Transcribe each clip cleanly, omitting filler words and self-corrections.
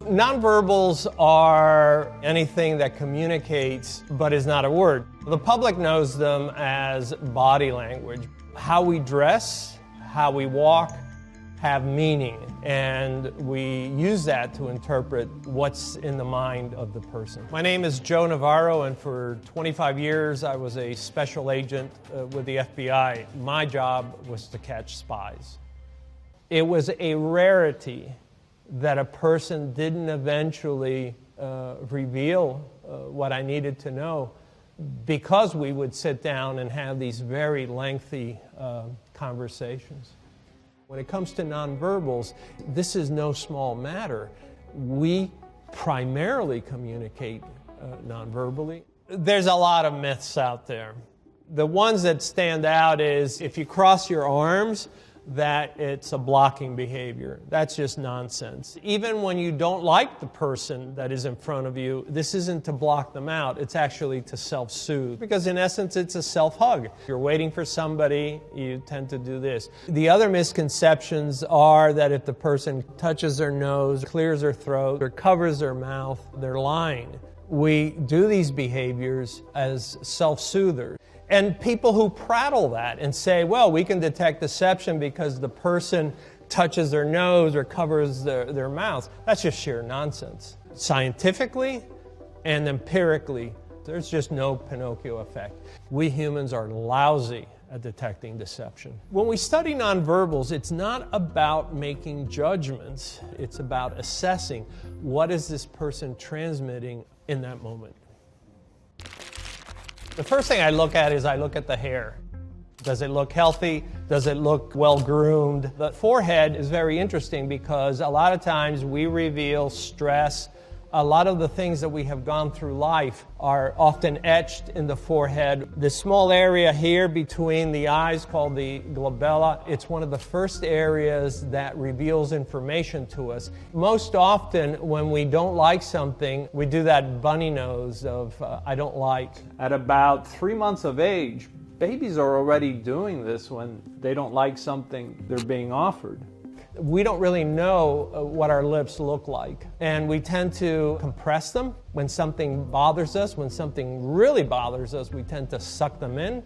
Nonverbals are anything that communicates but is not a word. The public knows them as body language. How we dress, how we walk, have meaning, and we use that to interpret what's in the mind of the person. My name is Joe Navarro, and for 25 years I was a special agent with the FBI. My job was to catch spies. It was a rarity that a person didn't eventually reveal what I needed to know, because we would sit down and have these very lengthy conversations. When it comes to nonverbals, this is no small matter. We primarily communicate nonverbally. There's a lot of myths out there. The ones that stand out is if you cross your arms, that it's a blocking behavior. That's just nonsense. Even when you don't like the person that is in front of you, this isn't to block them out, it's actually to self-soothe. Because in essence, it's a self-hug. You're waiting for somebody, you tend to do this. The other misconceptions are that if the person touches their nose, clears their throat, or covers their mouth, they're lying. We do these behaviors as self-soothers. And people who prattle that and say, well, we can detect deception because the person touches their nose or covers their mouth, that's just sheer nonsense. Scientifically and empirically, there's just no Pinocchio effect. We humans are lousy at detecting deception. When we study nonverbals, it's not about making judgments. It's about assessing what is this person transmitting in that moment. The first thing I look at is I look at the hair. Does it look healthy? Does it look well-groomed? The forehead is very interesting because a lot of times we reveal stress. A lot of the things that we have gone through life are often etched in the forehead. This small area here between the eyes called the glabella, it's one of the first areas that reveals information to us. Most often when we don't like something, we do that bunny nose of I don't like. At about 3 months of age, babies are already doing this when they don't like something they're being offered. We don't really know what our lips look like, and we tend to compress them. When something bothers us, when something really bothers us, we tend to suck them in.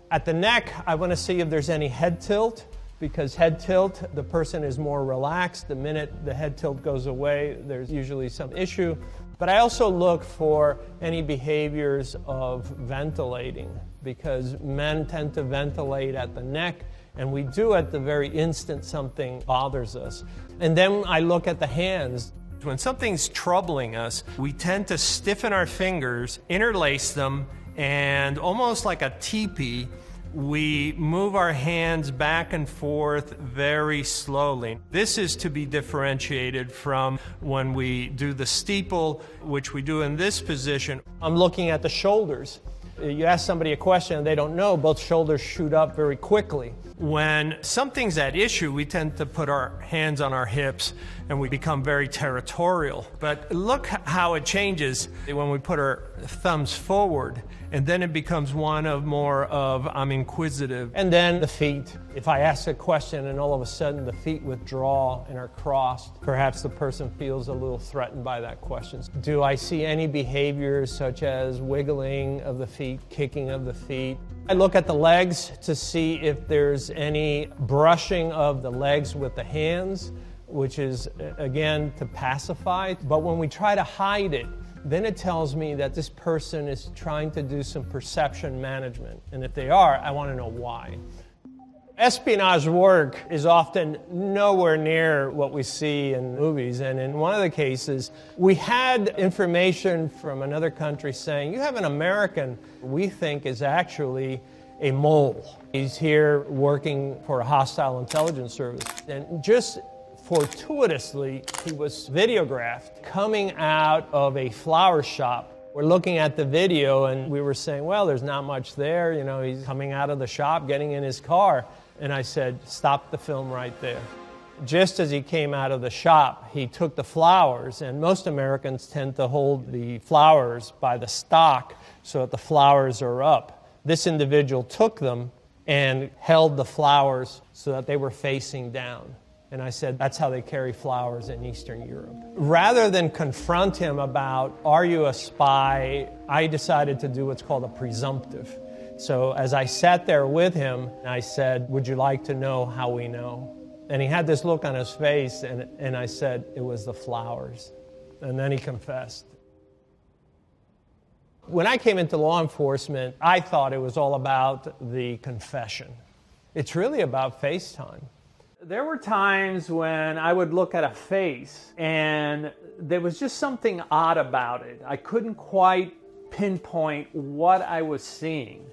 At the neck, I want to see if there's any head tilt, because head tilt, the person is more relaxed. The minute the head tilt goes away, there's usually some issue. But I also look for any behaviors of ventilating, because men tend to ventilate at the neck, and we do at the very instant something bothers us. And then I look at the hands. When something's troubling us, we tend to stiffen our fingers, interlace them, and almost like a teepee, we move our hands back and forth very slowly. This is to be differentiated from when we do the steeple, which we do in this position. I'm looking at the shoulders. You ask somebody a question and they don't know, both shoulders shoot up very quickly. When something's at issue, we tend to put our hands on our hips and we become very territorial. But look how it changes when we put our thumbs forward, and then it becomes one of more of I'm inquisitive. And then the feet. If I ask a question and all of a sudden the feet withdraw and are crossed, perhaps the person feels a little threatened by that question. Do I see any behaviors such as wiggling of the feet, kicking of the feet? I look at the legs to see if there's any brushing of the legs with the hands, which is, again, to pacify. But when we try to hide it, then it tells me that this person is trying to do some perception management. And if they are, I want to know why. Espionage work is often nowhere near what we see in movies. And in one of the cases, we had information from another country saying, you have an American we think is actually a mole. He's here working for a hostile intelligence service. And just fortuitously, he was videographed coming out of a flower shop. We're looking at the video and we were saying, well, there's not much there. You know, he's coming out of the shop, getting in his car. And I said, stop the film right there. Just as he came out of the shop, he took the flowers, and most Americans tend to hold the flowers by the stalk so that the flowers are up. This individual took them and held the flowers so that they were facing down. And I said, that's how they carry flowers in Eastern Europe. Rather than confront him about, are you a spy, I decided to do what's called a presumptive. So as I sat there with him, I said, would you like to know how we know? And he had this look on his face, and I said, it was the flowers. And then he confessed. When I came into law enforcement, I thought it was all about the confession. It's really about face time. There were times when I would look at a face and there was just something odd about it. I couldn't quite pinpoint what I was seeing.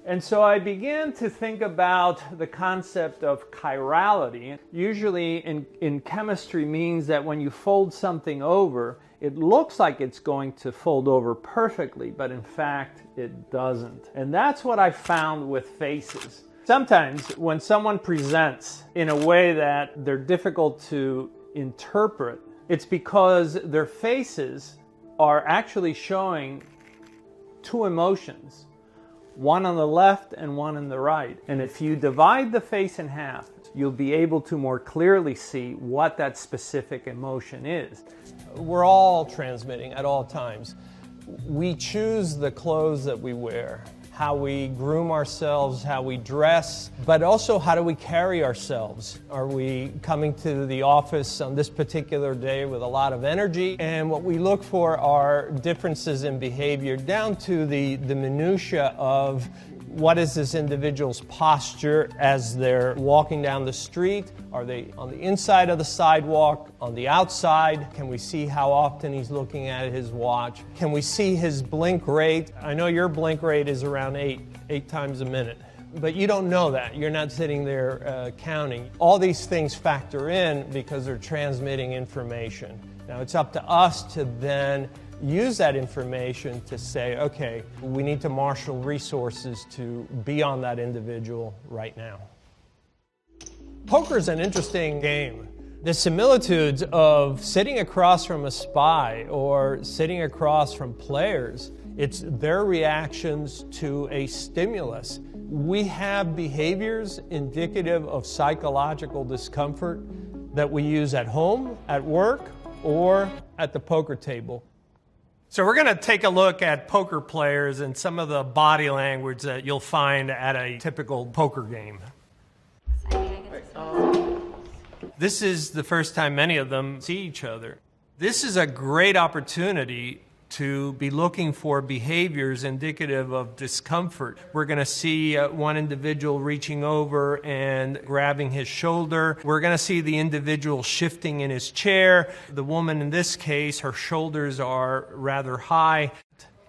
And so I began to think about the concept of chirality. Usually in chemistry means that when you fold something over, it looks like it's going to fold over perfectly, but in fact it doesn't. And that's what I found with faces. Sometimes when someone presents in a way that they're difficult to interpret, it's because their faces are actually showing two emotions, one on the left and one on the right. And if you divide the face in half, you'll be able to more clearly see what that specific emotion is. We're all transmitting at all times. We choose the clothes that we wear, how we groom ourselves, how we dress, but also how do we carry ourselves? Are we coming to the office on this particular day with a lot of energy? And what we look for are differences in behavior down to the minutia of what is this individual's posture as they're walking down the street? Are they on the inside of the sidewalk, on the outside? Can we see how often he's looking at his watch? Can we see his blink rate? I know your blink rate is around eight times a minute, but you don't know that. You're not sitting there counting. All these things factor in because they're transmitting information. Now it's up to us to then use that information to say, okay, we need to marshal resources to be on that individual right now. Poker is an interesting game. The similitudes of sitting across from a spy or sitting across from players, it's their reactions to a stimulus. We have behaviors indicative of psychological discomfort that we use at home, at work, or at the poker table. So we're going to take a look at poker players and some of the body language that you'll find at a typical poker game. This is the first time many of them see each other. This is a great opportunity to be looking for behaviors indicative of discomfort. We're going to see one individual reaching over and grabbing his shoulder. We're going to see the individual shifting in his chair. The woman in this case, her shoulders are rather high.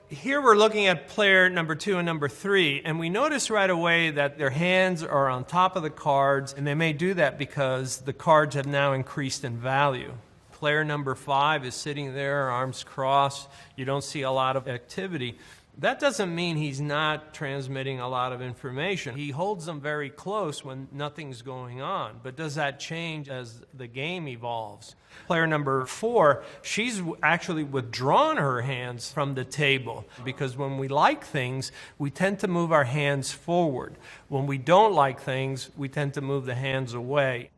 Here we're looking at player number 2 and number 3, and we notice right away that their hands are on top of the cards, and they may do that because the cards have now increased in value. Player number 5 is sitting there, arms crossed. You don't see a lot of activity. That doesn't mean he's not transmitting a lot of information. He holds them very close when nothing's going on. But does that change as the game evolves? Player number 4, she's actually withdrawn her hands from the table because when we like things, we tend to move our hands forward. When we don't like things, we tend to move the hands away.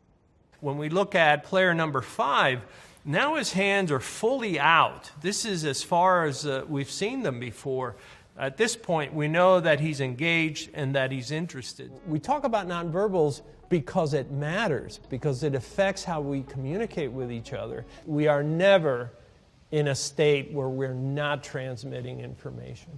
When we look at player number 5, now his hands are fully out. This is as far as we've seen them before. At this point, we know that he's engaged and that he's interested. We talk about nonverbals because it matters, because it affects how we communicate with each other. We are never in a state where we're not transmitting information.